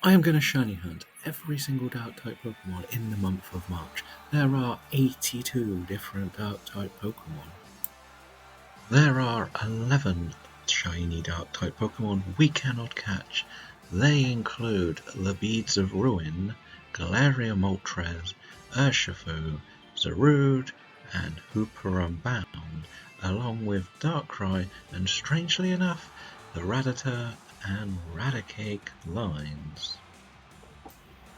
I am going to shiny hunt every single dark type Pokemon in the month of March. There are 82 different dark type Pokemon. There are 11 shiny dark type Pokemon we cannot catch. They include the Beads of Ruin, Galeria Moltres, Urshifu, Zarude, and Hooper Unbound, along with Darkrai and, strangely enough, the Rattata and Raticate lines.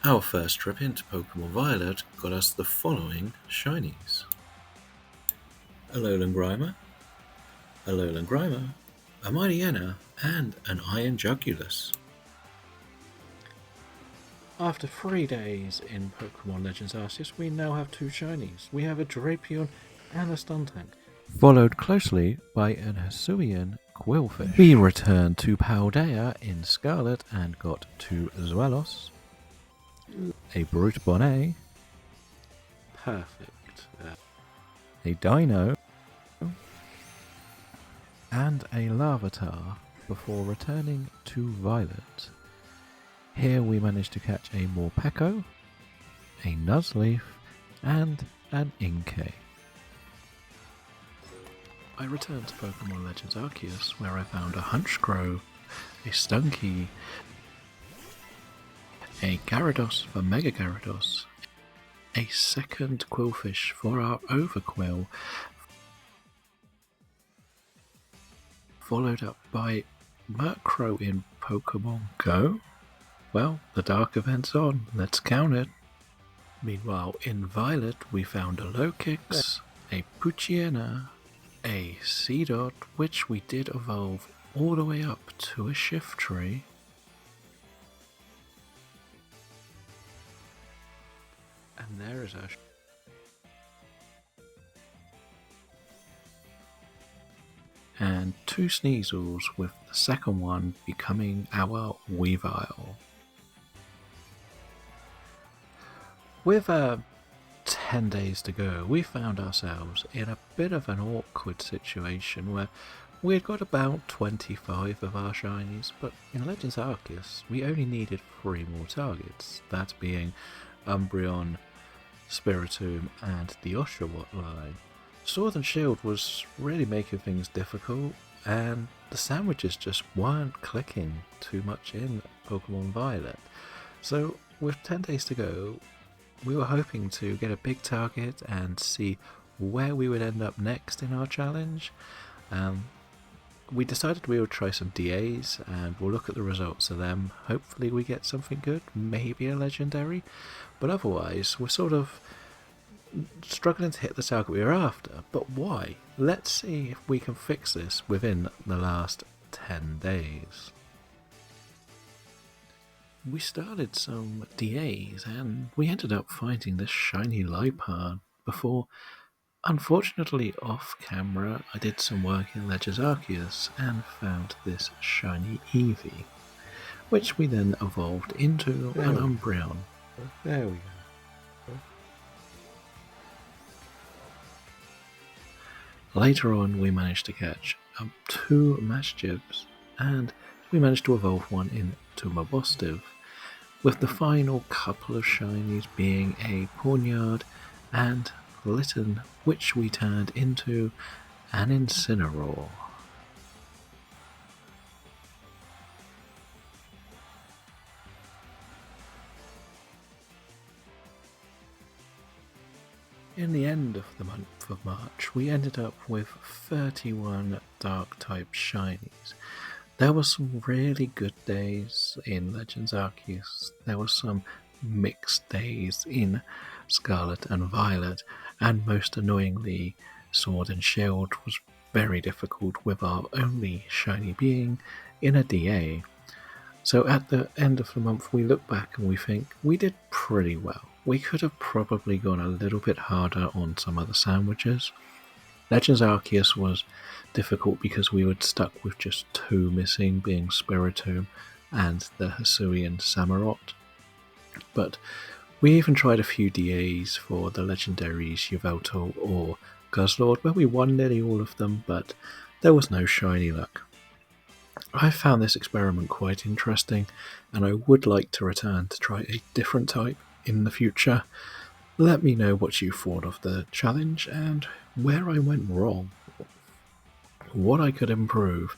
Our first trip into Pokemon Violet got us the following shinies: Alolan Grimer, Alolan Grimer, a Mightyena, and an Iron Jugulus. After 3 days in Pokemon Legends Arceus, we now have 2 shinies. We have a Drapion and a Stuntank, followed closely by an Hisuian Quillfish. We returned to Paldea in Scarlet and got 2 Zwelos, a Brute Bonnet, perfect, a Dino, and a Larvitar before returning to Violet. Here we managed to catch a Morpeko, a Nuzleaf, and an Inkay. I returned to Pokemon Legends Arceus, where I found a Honchkrow, a Stunky, a Gyarados for Mega Gyarados, a second Quillfish for our Overquill, followed up by Murkrow in Pokemon Go. Well, the dark event's on, let's count it. Meanwhile, in Violet, we found a Lokix, a Poochyena, a Seedot, which we did evolve all the way up to a Shiftry, and there is our and 2 Sneasels, with the second one becoming our Weavile. With 10 days to go, we found ourselves in a bit of an awkward situation where we had got about 25 of our shinies, but in Legends Arceus we only needed 3 more targets, that being Umbreon, Spiritomb, and the Oshawott line. Sword and Shield was really making things difficult, and the sandwiches just weren't clicking too much in Pokemon Violet. So with 10 days to go, we were hoping to get a big target and see where we would end up next in our challenge. We decided we would try some DAs, and we'll look at the results of them. Hopefully we get something good, maybe a legendary, but otherwise we're sort of struggling to hit the target we were after. But why? Let's see if we can fix this within the last 10 days. We started some DAs and we ended up finding this shiny Liepard before, unfortunately off camera, I did some work in Legends Arceus and found this shiny Eevee, which we then evolved into an Umbreon. There we go. Later on we managed to catch 2 Mashgips, and we managed to evolve one into Mabostiv, with the final couple of shinies being a Pawniard and Litten, which we turned into an Incineroar. In the end of the month of March, we ended up with 31 Dark-type shinies. There were some really good days in Legends Arceus, there were some mixed days in Scarlet and Violet, and most annoyingly, Sword and Shield was very difficult with our only shiny being in a DA. So at the end of the month we look back and we think we did pretty well. We could have probably gone a little bit harder on some other sandwiches. Legends Arceus was difficult because we were stuck with just 2 missing, being Spiritomb and the Hisuian Samurott. But we even tried a few DAs for the legendaries Yveltal or Guzzlord, where we won nearly all of them, but there was no shiny luck. I found this experiment quite interesting, and I would like to return to try a different type in the future. Let me know what you thought of the challenge and where I went wrong, what I could improve,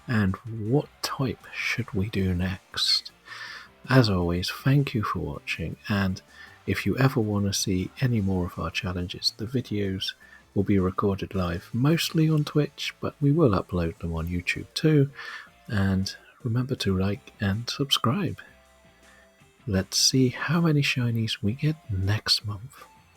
and what type should we do next. As always, thank you for watching, and if you ever want to see any more of our challenges, the videos will be recorded live, mostly on Twitch, but we will upload them on YouTube too. And remember to like and subscribe. Let's see how many shinies we get next month.